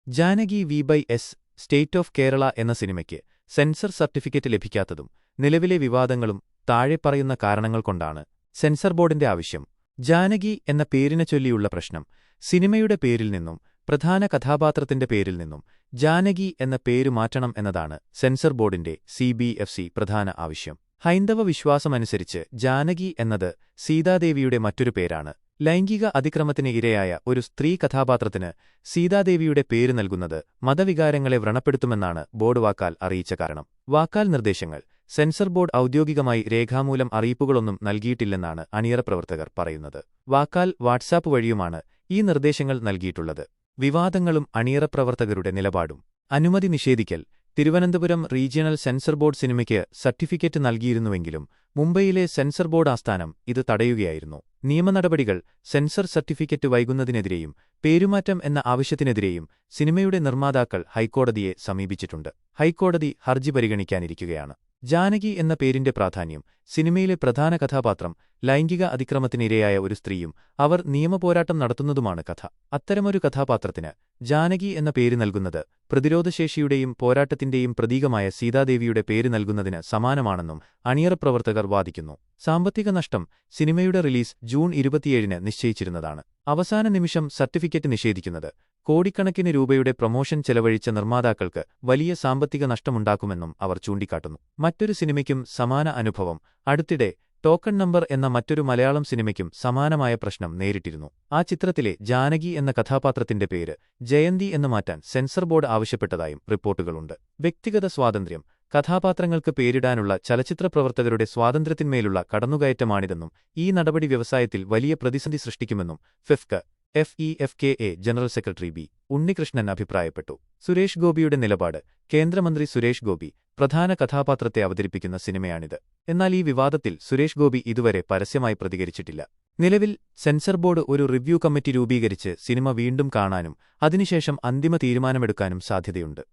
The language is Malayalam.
Janaki V/S state of Kerala എന്ന സിനിമയ്ക്ക് സെൻസർ സർട്ടിഫിക്കറ്റ് ലഭിക്കാത്തതും നിലവിലെ വിവാദങ്ങളും താഴെ പറയുന്ന കാരണങ്ങൾ കൊണ്ടാണ് സെൻസർ ബോർഡിന്റെ ആവശ്യം. ജാനകി എന്ന പേരിനെച്ചൊല്ലിയുള്ള പ്രശ്നം. സിനിമയുടെ പേരിൽ നിന്നും പ്രധാന കഥാപാത്രത്തിന്റെ പേരിൽ നിന്നും ജാനകി എന്ന പേരു മാറ്റണം എന്നതാണ് സെൻസർ ബോർഡിന്റെ CBFC പ്രധാന ആവശ്യം. ഹൈന്ദവ വിശ്വാസമനുസരിച്ച് ജാനകി എന്നത് സീതാദേവിയുടെ മറ്റൊരു പേരാണ്. ലൈംഗിക അതിക്രമത്തിന് ഇരയായ ഒരു സ്ത്രീ കഥാപാത്രത്തിന് സീതാദേവിയുടെ പേര് നൽകുന്നത് മതവികാരങ്ങളെ വ്രണപ്പെടുത്തുമെന്നാണ് ബോർഡ് വാക്കാൽ അറിയിച്ച കാരണം. വാക്കാൽ നിർദ്ദേശങ്ങൾ. സെൻസർ ബോർഡ് ഔദ്യോഗികമായി രേഖാമൂലം അറിയിപ്പുകളൊന്നും നൽകിയിട്ടില്ലെന്നാണ് അണിയറ പ്രവർത്തകർ പറയുന്നത്. വാക്കാൽ വാട്സാപ്പ് വഴിയുമാണ് ഈ നിർദ്ദേശങ്ങൾ നൽകിയിട്ടുള്ളത്. വിവാദങ്ങളും അണിയറ പ്രവർത്തകരുടെ നിലപാടും. അനുമതി നിഷേധിക്കൽ. തിരുവനന്തപുരം റീജിയണൽ സെൻസർ ബോർഡ് സിനിമയ്ക്ക് സർട്ടിഫിക്കറ്റ് നൽകിയിരുന്നുവെങ്കിലും മുംബൈയിലെ സെൻസർ ബോർഡ് ആസ്ഥാനം ഇത് തടയുകയായിരുന്നു. നിയമനടപടികൾ. സെൻസർ സർട്ടിഫിക്കറ്റ് വൈകുന്നതിനെതിരെയും പേരുമാറ്റം എന്ന ആവശ്യത്തിനെതിരെയും സിനിമയുടെ നിർമ്മാതാക്കൾ ഹൈക്കോടതിയെ സമീപിച്ചിട്ടുണ്ട്. ഹൈക്കോടതി ഹർജി പരിഗണിക്കാനിരിക്കുകയാണ്. ജാനകി എന്ന പേരിന്റെ പ്രാധാന്യം. സിനിമയിലെ പ്രധാന കഥാപാത്രം ലൈംഗിക അതിക്രമത്തിനിരയായ ഒരു സ്ത്രീയും അവർ നിയമപോരാട്ടം നടത്തുന്നതുമാണ് കഥ. അത്തരമൊരു കഥാപാത്രത്തിന് ജാനകി എന്ന പേര് നൽകുന്നത് പ്രതിരോധശേഷിയുടെയും പോരാട്ടത്തിന്റെയും പ്രതീകമായ സീതാദേവിയുടെ പേര് നൽകുന്നതിന് സമാനമാണെന്നും അണിയറ പ്രവർത്തകർ വാദിക്കുന്നു. സാമ്പത്തിക നഷ്ടം. സിനിമയുടെ റിലീസ് ജൂൺ 27-ന് നിശ്ചയിച്ചിരുന്നതാണ്. അവസാന നിമിഷം സർട്ടിഫിക്കറ്റ് നിഷേധിക്കുന്നത് കോടിക്കണക്കിന് രൂപയുടെ പ്രൊമോഷൻ ചെലവഴിച്ച നിർമ്മാതാക്കൾക്ക് വലിയ സാമ്പത്തിക നഷ്ടമുണ്ടാക്കുമെന്നും അവർ ചൂണ്ടിക്കാട്ടുന്നു. മറ്റൊരു സിനിമയ്ക്കും സമാന അനുഭവം. അടുത്തിടെ ടോക്കൺ നമ്പർ എന്ന മറ്റൊരു മലയാളം സിനിമയ്ക്കും സമാനമായ പ്രശ്നം നേരിട്ടിരുന്നു. ആ ചിത്രത്തിലെ ജാനകി എന്ന കഥാപാത്രത്തിന്റെ പേര് ജയന്തി എന്ന് മാറ്റാൻ സെൻസർ ബോർഡ് ആവശ്യപ്പെട്ടതായും റിപ്പോർട്ടുകളുണ്ട്. വ്യക്തിഗത സ്വാതന്ത്ര്യം. കഥാപാത്രങ്ങൾക്ക് പേരിടാനുള്ള ചലച്ചിത്ര പ്രവർത്തകരുടെ സ്വാതന്ത്ര്യത്തിന്മേലുള്ള കടന്നുകയറ്റമാണിതെന്നും ഈ നടപടി വ്യവസായത്തിൽ വലിയ പ്രതിസന്ധി സൃഷ്ടിക്കുമെന്നും FEFKA general secretary B. Unnikrishnan അഭിപ്രായപ്പെട്ടു. സുരേഷ് ഗോപിയുടെ നിലപാട്. കേന്ദ്രമന്ത്രി സുരേഷ് ഗോപി പ്രധാന കഥാപാത്രത്തെ അവതരിപ്പിക്കുന്ന സിനിമയാണിത്. എന്നാൽ ഈ വിവാദത്തിൽ സുരേഷ് ഗോപി ഇതുവരെ പരസ്യമായി പ്രതികരിച്ചിട്ടില്ല. നിലവിൽ സെൻസർ ബോർഡ് ഒരു റിവ്യൂ കമ്മിറ്റി രൂപീകരിച്ച് സിനിമ വീണ്ടും കാണാനും അതിനുശേഷം അന്തിമ തീരുമാനമെടുക്കാനും സാധ്യതയുണ്ട്.